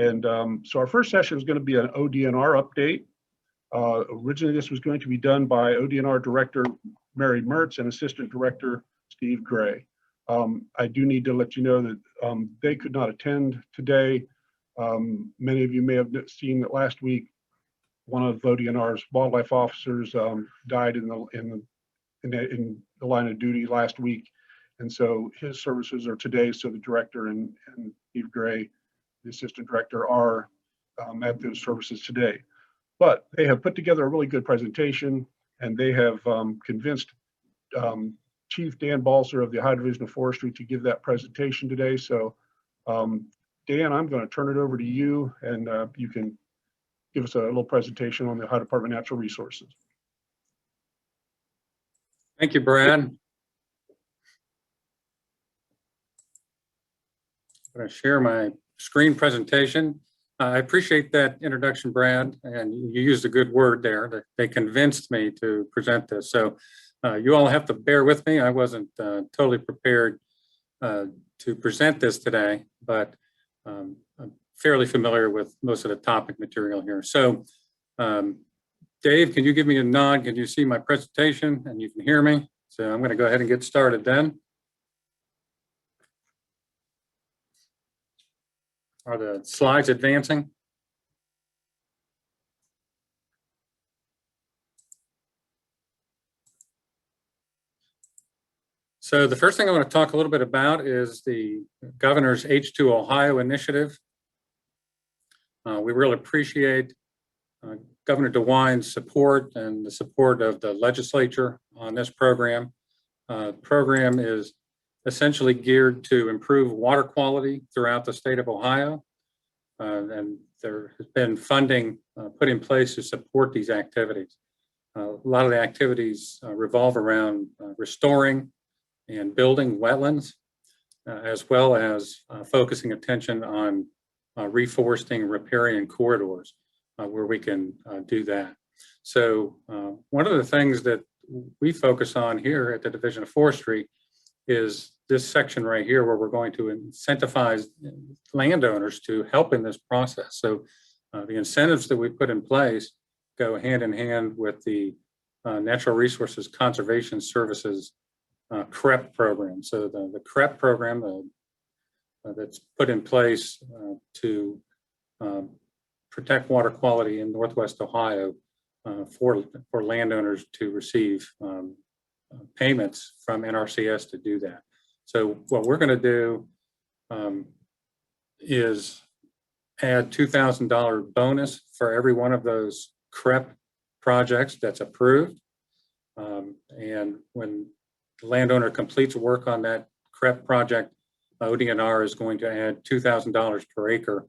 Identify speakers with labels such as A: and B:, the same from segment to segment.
A: And so our first session is going to be an ODNR update. Originally, this was going to be done by ODNR Director Mary Mertz and Assistant Director Steve Gray. I do need to let you know that they could not attend today. Many of you may have seen that last week, one of ODNR's wildlife officers died in the line of duty last week. And so his services are today. So the director and Steve Gray, the assistant director, are at those services today. But they have put together a really good presentation, and they have convinced Chief Dan Balser of the Ohio Division of Forestry to give that presentation today. So Dan, I'm going to turn it over to you, and you can give us a little presentation on the Ohio Department of Natural Resources.
B: Thank you, Brad. I'm going to share my screen presentation. I appreciate that introduction, Brad, and you used a good word there. That they convinced me to present this. So you all have to bear with me. I wasn't totally prepared to present this today, but I'm fairly familiar with most of the topic material here. So Dave, can you give me a nod? Can you see my presentation and you can hear me? So I'm going to go ahead and get started then. Are the slides advancing? So the first thing I want to talk a little bit about is the governor's H2 Ohio initiative. We really appreciate Governor DeWine's support and the support of the legislature on this program. The program is essentially geared to improve water quality throughout the state of Ohio. And there has been funding put in place to support these activities. A lot of the activities revolve around restoring and building wetlands, as well as focusing attention on reforesting riparian corridors where we can do that. So one of the things that we focus on here at the Division of Forestry is this section right here, where we're going to incentivize landowners to help in this process. So the incentives that we put in place go hand in hand with the Natural Resources Conservation Services CREP program. So the CREP program that's put in place to protect water quality in Northwest Ohio for landowners to receive payments from NRCS to do that. So what we're going to do is add $2,000 bonus for every one of those CREP projects that's approved. And when the landowner completes work on that CREP project, ODNR is going to add $2,000 per acre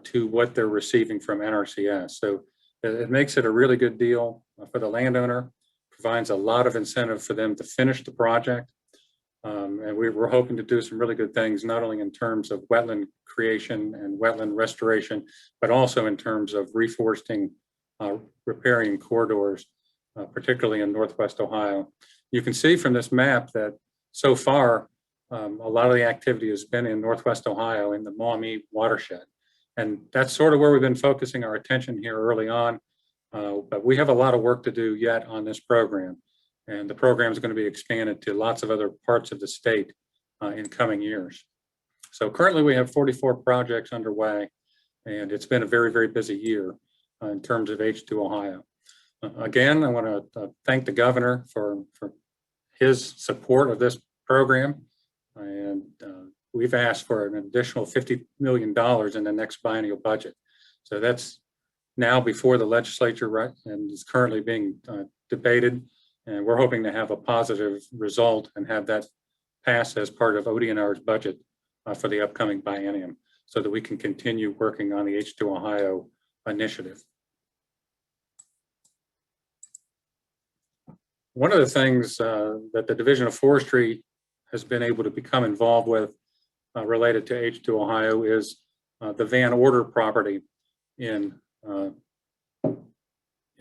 B: to what they're receiving from NRCS. So it makes it a really good deal for the landowner, provides a lot of incentive for them to finish the project. And we're hoping to do some really good things, not only in terms of wetland creation and wetland restoration, but also in terms of reforesting riparian corridors, particularly in Northwest Ohio. You can see from this map that so far, a lot of the activity has been in Northwest Ohio in the Maumee watershed. And that's sort of where we've been focusing our attention here early on. But we have a lot of work to do yet on this program. And the program is going to be expanded to lots of other parts of the state in coming years. So currently we have 44 projects underway, and it's been a very, very busy year in terms of H2 Ohio. Again, I want to thank the governor for his support of this program. And we've asked for an additional $50 million in the next biennial budget. So that's now before the legislature, right, and is currently being debated. And we're hoping to have a positive result and have that pass as part of ODNR's budget for the upcoming biennium, so that we can continue working on the H2 Ohio initiative. One of the things that the Division of Forestry has been able to become involved with related to H2 Ohio is the Van Order property in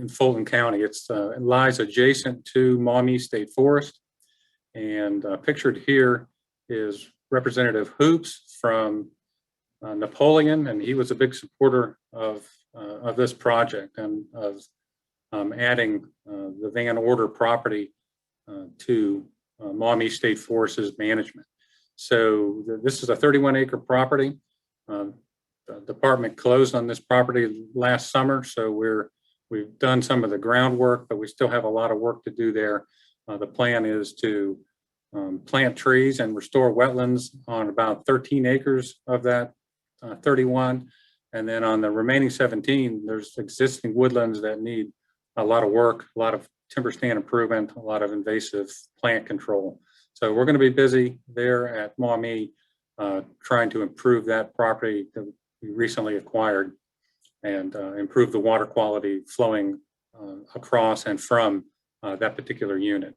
B: Fulton County. It lies adjacent to Maumee State Forest, and pictured here is Representative Hoops from Napoleon, and he was a big supporter of this project and of adding the Van Order property to Maumee State Forest's management. So this is a 31-acre property. The department closed on this property last summer, so we've done some of the groundwork, but we still have a lot of work to do there. The plan is to plant trees and restore wetlands on about 13 acres of that 31. And then on the remaining 17, there's existing woodlands that need a lot of work, a lot of timber stand improvement, a lot of invasive plant control. So we're going to be busy there at Maumee trying to improve that property that we recently acquired and improve the water quality flowing across and from that particular unit.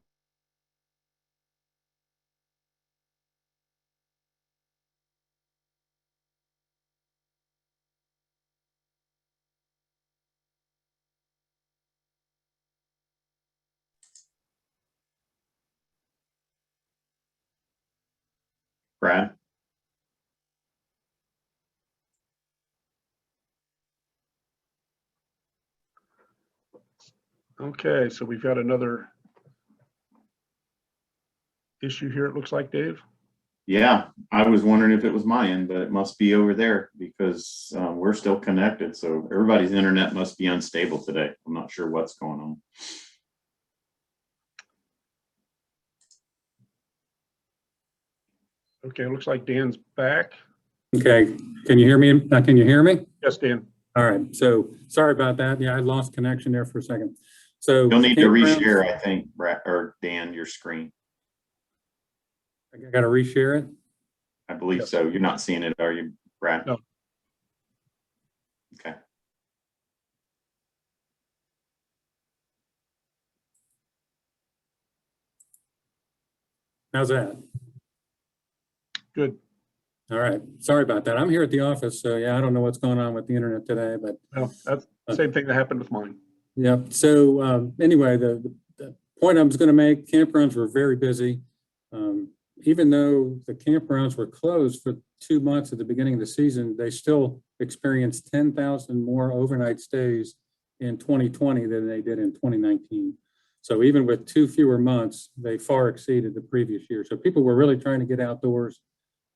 C: Brad?
A: Okay, so we've got another issue here, it looks like, Dave.
C: Yeah, I was wondering if it was my end, but it must be over there because we're still connected. So everybody's internet must be unstable today. I'm not sure what's going on.
A: Okay, it looks like Dan's back.
B: Okay, can you hear me? Can you hear me?
A: Yes, Dan.
B: All right, so sorry about that. Yeah, I lost connection there for a second. So
C: You'll need to
B: campgrounds-
C: reshare, I think, Brad or Dan, your screen.
B: I got to reshare it.
C: I believe
A: Yes.
C: so. You're not seeing it, are you, Brad?
A: No.
C: Okay.
B: How's that?
A: Good.
B: All right, sorry about that. I'm here at the office, so yeah, I don't know what's going on with the internet today, but
A: Well, that's the same thing that happened with mine.
B: yeah. So anyway, the point I was going to make, campgrounds were very busy. Even though the campgrounds were closed for 2 months at the beginning of the season, they still experienced 10,000 more overnight stays in 2020 than they did in 2019. So even with 2 fewer months, they far exceeded the previous year. So people were really trying to get outdoors,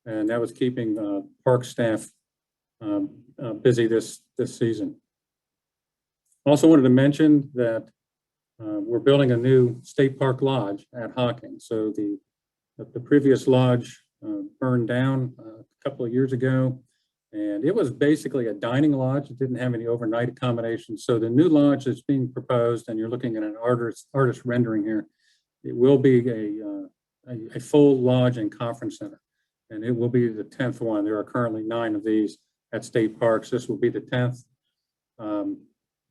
B: and that was keeping park staff busy this season. Also wanted to mention that we're building a new state park lodge at Hocking. So the previous lodge burned down a couple of years ago, and it was basically a dining lodge. It didn't have any overnight accommodations. So the new lodge that's being proposed, and you're looking at an artist rendering here, it will be a full lodge and conference center, and it will be the 10th one. There are currently 9 of these at state parks. This will be the 10th.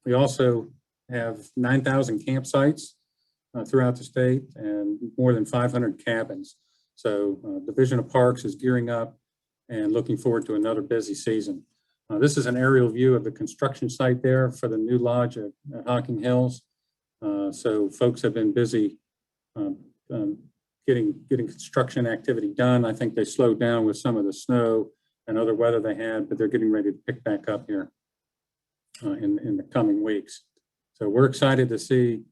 B: We also have 9,000 campsites throughout the state and more than 500 cabins. So Division of Parks is gearing up and looking forward to another busy season. This is an aerial view of the construction site there for the new lodge at Hocking Hills. So folks have been busy getting construction activity done. I think they slowed down with some of the snow and other weather they had, but they're getting ready to pick back up here in the coming weeks. So we're excited to see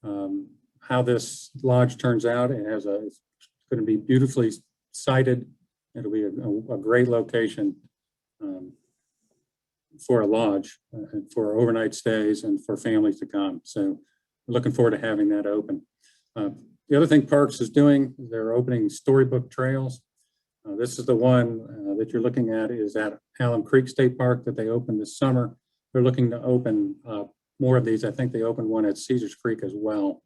B: how this lodge turns out. It's going to be beautifully sited. It'll be a great location for a lodge, for overnight stays and for families to come. So we're looking forward to having that open. The other thing Parks is doing, they're opening storybook trails. This is the one that you're looking at is at Alum Creek State Park that they opened this summer. They're looking to open more of these. I think they opened one at Caesars Creek as well.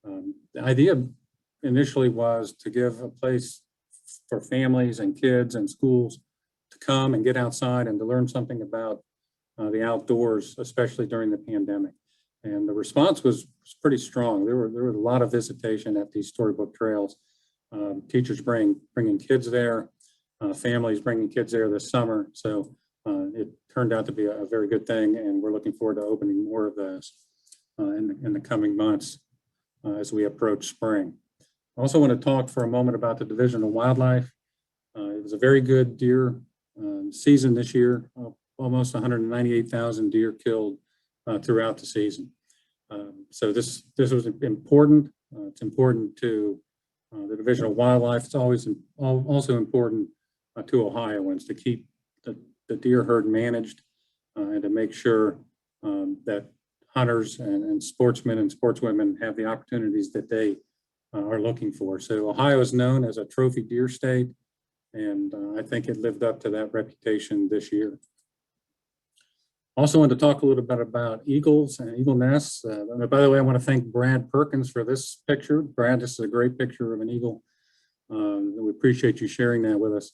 B: The idea initially was to give a place for families and kids and schools to come and get outside and to learn something about the outdoors, especially during the pandemic. And the response was pretty strong. There were a lot of visitation at these storybook trails. Teachers bringing kids there, families bringing kids there this summer. So it turned out to be a very good thing, and we're looking forward to opening more of those in the coming months as we approach spring. I also want to talk for a moment about the Division of Wildlife. It was a very good deer season this year, almost 198,000 deer killed throughout the season. So this was important. It's important to the Division of Wildlife. It's always also important to Ohioans to keep the deer herd managed and to make sure that hunters and sportsmen and sportswomen have the opportunities that they are looking for. So Ohio is known as a trophy deer state, and I think it lived up to that reputation this year. Also want to talk a little bit about eagles and eagle nests. By the way, I want to thank Brad Perkins for this picture. Brad, this is a great picture of an eagle. We appreciate you sharing that with us.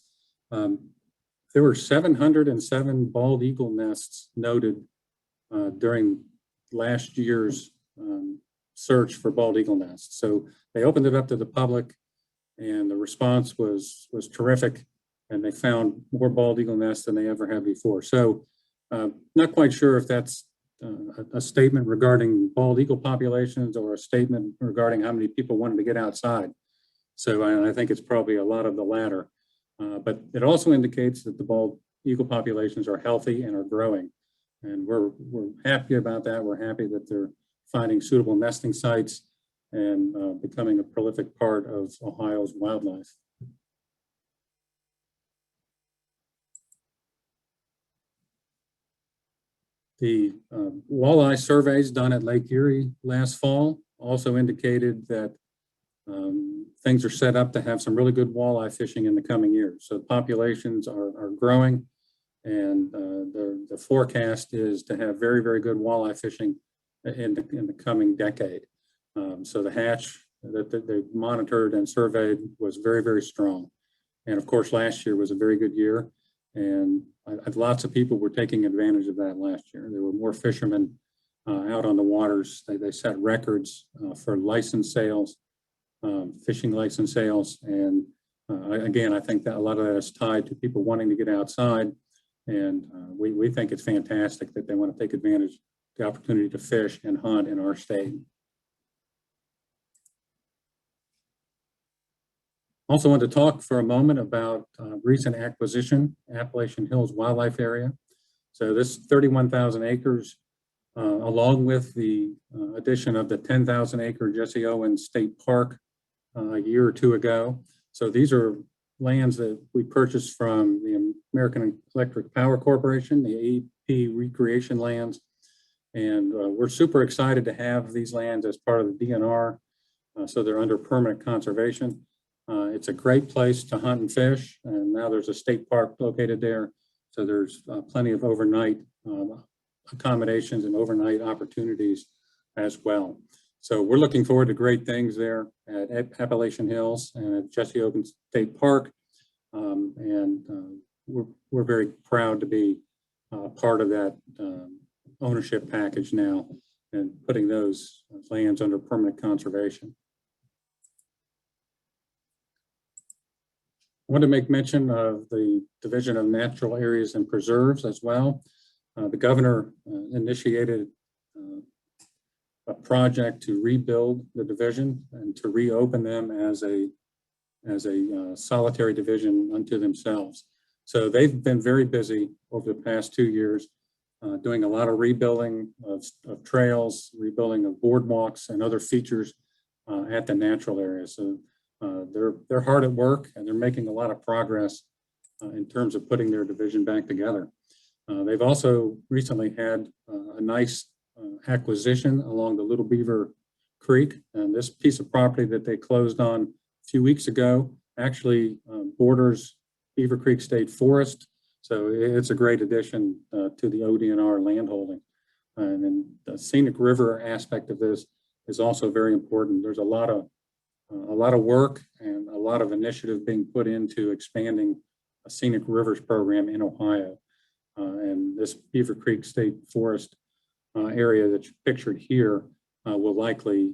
B: There were 707 bald eagle nests noted during last year's search for bald eagle nests. So they opened it up to the public, and the response was terrific, and they found more bald eagle nests than they ever had before. So not quite sure if that's a statement regarding bald eagle populations or a statement regarding how many people wanted to get outside. So I think it's probably a lot of the latter. But it also indicates that the bald eagle populations are healthy and are growing. And we're happy about that. We're happy that they're finding suitable nesting sites and becoming a prolific part of Ohio's wildlife. The walleye surveys done at Lake Erie last fall also indicated that things are set up to have some really good walleye fishing in the coming years. So populations are growing, and the forecast is to have very, very good walleye fishing in the coming decade. So the hatch that they monitored and surveyed was very, very strong. And of course, last year was a very good year, and lots of people were taking advantage of that last year. There were more fishermen out on the waters. They set records for license sales, fishing license sales. And again, I think that a lot of that is tied to people wanting to get outside. And we think it's fantastic that they want to take advantage of the opportunity to fish and hunt in our state. Also want to talk for a moment about recent acquisition, Appalachian Hills Wildlife Area. So this 31,000 acres, along with the addition of the 10,000 acre Jesse Owens State Park a year or two ago. So these are lands that we purchased from the American Electric Power Corporation, the AP recreation lands. And we're super excited to have these lands as part of the DNR. So they're under permanent conservation. It's a great place to hunt and fish, and now there's a state park located there. So there's plenty of overnight accommodations and overnight opportunities as well. So we're looking forward to great things there at Appalachian Hills and at Jesse Owens State Park. We're very proud to be part of that ownership package now and putting those lands under permanent conservation. I want to make mention of the Division of Natural Areas and Preserves as well. The governor initiated a project to rebuild the division and to reopen them as a solitary division unto themselves. So they've been very busy over the past 2 years, doing a lot of rebuilding of trails, rebuilding of boardwalks and other features at the natural areas. So they're hard at work, and they're making a lot of progress in terms of putting their division back together. They've also recently had a nice acquisition along the Little Beaver Creek, and this piece of property that they closed on a few weeks ago actually borders Beaver Creek State Forest. So it's a great addition to the ODNR landholding. And then the scenic river aspect of this is also very important. There's a lot of work and a lot of initiative being put into expanding a scenic rivers program in Ohio. And this Beaver Creek State Forest area that's pictured here will likely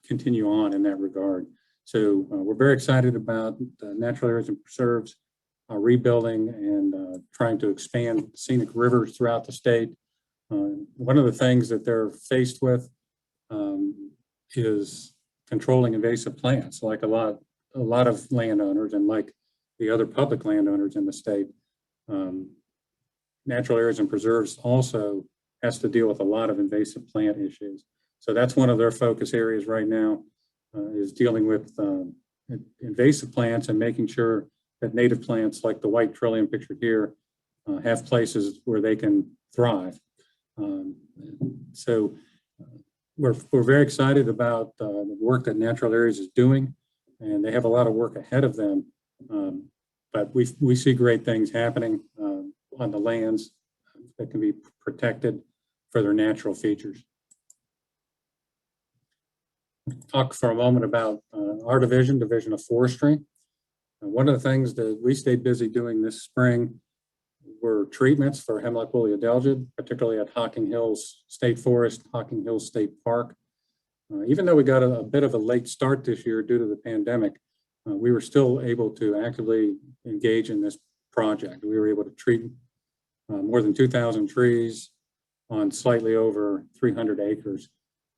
B: continue on in that regard. So we're very excited about the natural areas and preserves rebuilding and trying to expand scenic rivers throughout the state. One of the things that they're faced with is controlling invasive plants, like a lot of landowners and like the other public landowners in the state. Natural areas and preserves also has to deal with a lot of invasive plant issues. So that's one of their focus areas right now, is dealing with invasive plants and making sure that native plants like the white trillium pictured here have places where they can thrive. So we're very excited about the work that Natural Areas is doing, and they have a lot of work ahead of them. But we see great things happening on the lands that can be protected for their natural features. Talk for a moment about our division of forestry. One of the things that we stayed busy doing this spring were treatments for hemlock woolly adelgid, particularly at Hocking Hills State Forest, Hocking Hills State Park. Even though we got a bit of a late start this year due to the pandemic, we were still able to actively engage in this project. We were able to treat more than 2,000 trees on slightly over 300 acres,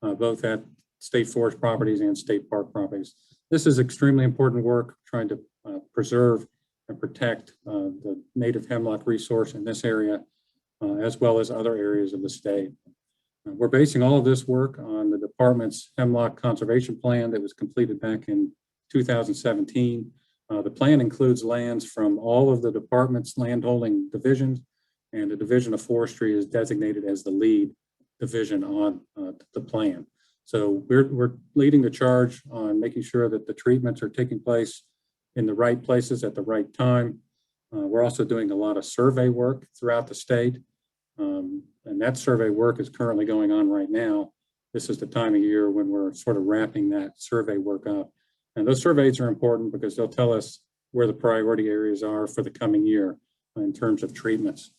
B: both at state forest properties and state park properties. This is extremely important work, trying to preserve and protect the native hemlock resource in this area, as well as other areas of the state. We're basing all of this work on the department's hemlock conservation plan that was completed back in 2017. The plan includes lands from all of the department's landholding divisions, and the Division of Forestry is designated as the lead division on the plan. So we're leading the charge on making sure that the treatments are taking place in the right places at the right time. We're also doing a lot of survey work throughout the state, and that survey work is currently going on right now. This is the time of year when we're sort of wrapping that survey work up. And those surveys are important because they'll tell us where the priority areas are for the coming year in terms of treatments.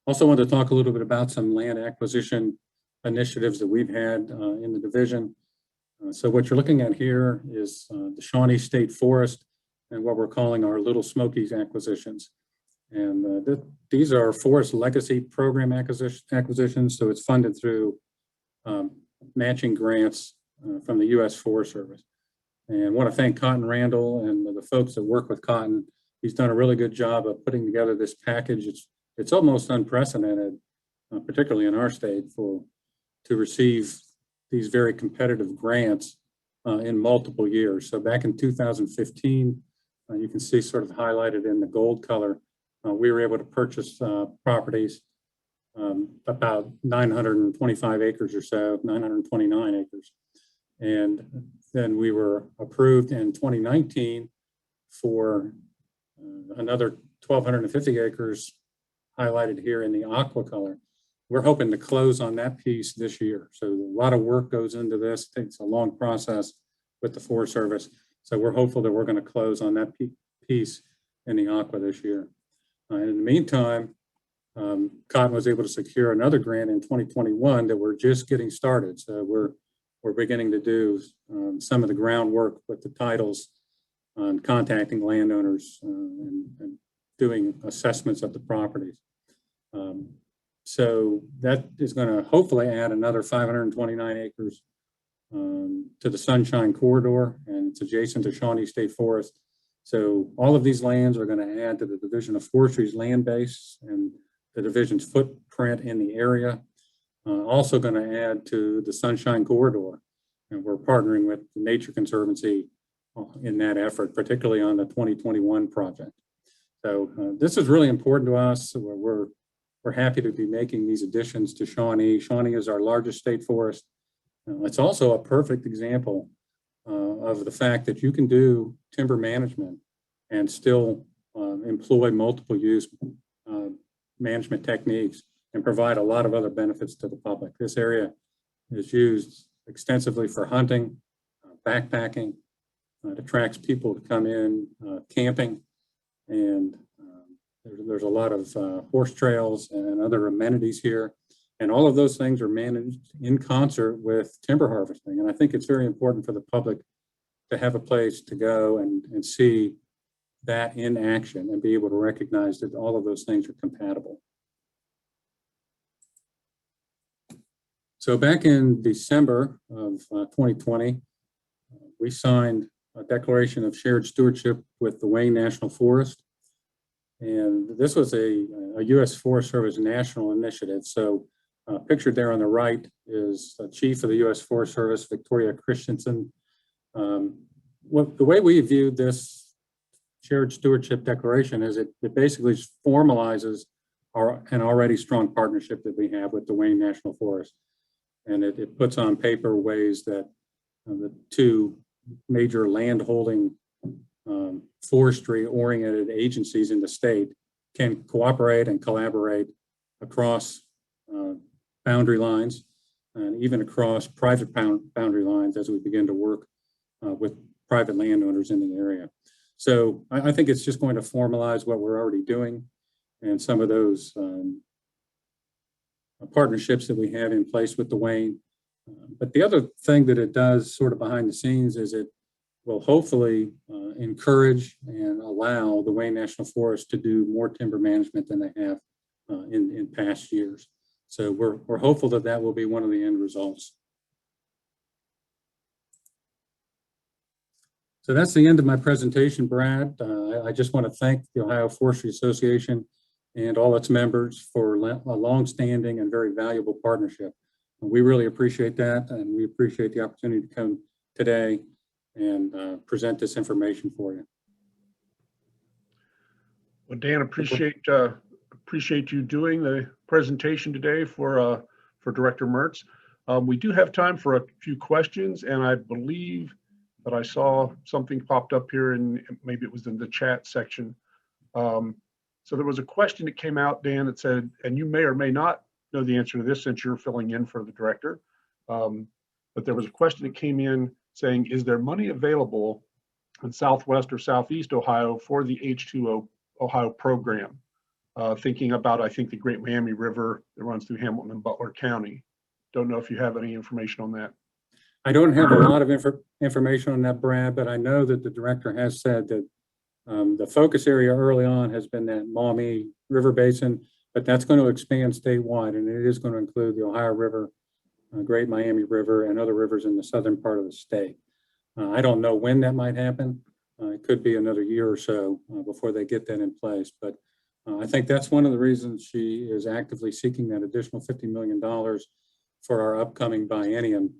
B: Also want to talk a little bit about some land acquisition initiatives that we've had in the division. So what you're looking at here is the Shawnee State Forest and what we're calling our Little Smokies acquisitions. And these are Forest Legacy Program acquisitions, so it's funded through matching grants from the U.S. Forest Service. And I want to thank Cotton Randall and the folks that work with Cotton. He's done a really good job of putting together this package. It's almost unprecedented, particularly in our state, to receive these very competitive grants in multiple years. So back in 2015, you can see sort of highlighted in the gold color, we were able to purchase properties about 925 acres or so, 929 acres. And then we were approved in 2019 for another 1,250 acres highlighted here in the aqua color. We're hoping to close on that piece this year. So a lot of work goes into this. It takes a long process with the Forest Service. So we're hopeful that we're going to close on that piece in the aqua this year. And in the meantime, Cotton was able to secure another grant in 2021 that we're just getting started. So we're beginning to do some of the groundwork with the titles on contacting landowners and doing assessments of the properties. So that is going to hopefully add another 529 acres to the Sunshine Corridor, and it's adjacent to Shawnee State Forest. So all of these lands are going to add to the Division of Forestry's land base and the division's footprint in the area. Also going to add to the Sunshine Corridor, and we're partnering with the Nature Conservancy in that effort, particularly on the 2021 project. So this is really important to us. We're happy to be making these additions to Shawnee. Shawnee is our largest state forest. It's also a perfect example of the fact that you can do timber management and still employ multiple use management techniques and provide a lot of other benefits to the public. This area is used extensively for hunting, backpacking. It attracts people to come in camping, and there's a lot of horse trails and other amenities here. And all of those things are managed in concert with timber harvesting. And I think it's very important for the public to have a place to go and see that in action and be able to recognize that all of those things are compatible. So back in December of 2020, we signed a declaration of shared stewardship with the Wayne National Forest. And this was a U.S. Forest Service national initiative. So pictured there on the right is the Chief of the U.S. Forest Service, Victoria Christensen. The way we view this shared stewardship declaration is it basically formalizes an already strong partnership that we have with the Wayne National Forest. And it puts on paper ways that the two major landholding forestry-oriented agencies in the state can cooperate and collaborate across boundary lines and even across private boundary lines as we begin to work with private landowners in the area. So I think it's just going to formalize what we're already doing and some of those partnerships that we have in place with the Wayne. But the other thing that it does sort of behind the scenes is it will hopefully encourage and allow the Wayne National Forest to do more timber management than they have in past years. So we're hopeful that that will be one of the end results. So that's the end of my presentation, Brad. I just want to thank the Ohio Forestry Association and all its members for a long-standing and very valuable partnership. We really appreciate that, and we appreciate the opportunity to come today and present this information for you.
A: Well, Dan, appreciate you doing the presentation today for Director Mertz. We do have time for a few questions, and I believe that I saw something popped up here, and maybe it was in the chat section. So there was a question that came out, Dan, that said, and you may or may not know the answer to this since you're filling in for the director, but there was a question that came in saying, is there money available in Southwest or Southeast Ohio for the H2O Ohio program? Thinking about, I think, the Great Miami River that runs through Hamilton and Butler County. Don't know if you have any information on that.
B: I don't have a lot of information on that, Brad, but I know that the director has said that the focus area early on has been that Maumee River Basin, but that's going to expand statewide, and it is going to include the Ohio River, Great Miami River, and other rivers in the southern part of the state. I don't know when that might happen. It could be another year or so before they get that in place, but I think that's one of the reasons she is actively seeking that additional $50 million for our upcoming biennium,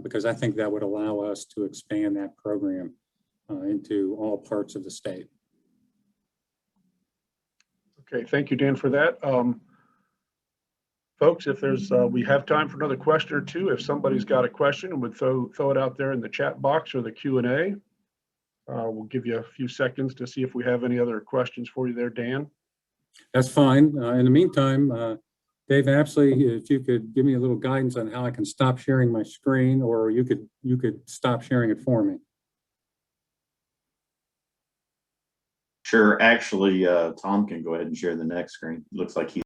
B: because I think that would allow us to expand that program into all parts of the state.
A: Okay, thank you, Dan, for that. Folks, if there's, we have time for another question or two. If somebody's got a question and would throw it out there in the chat box or the Q&A, we'll give you a few seconds to see if we have any other questions for you there, Dan.
B: That's fine. In the meantime, Dave Apsley, if you could give me a little guidance on how I can stop sharing my screen, or you could stop sharing it for me.
C: Sure. Actually, Tom can go ahead and share the next screen. Looks like he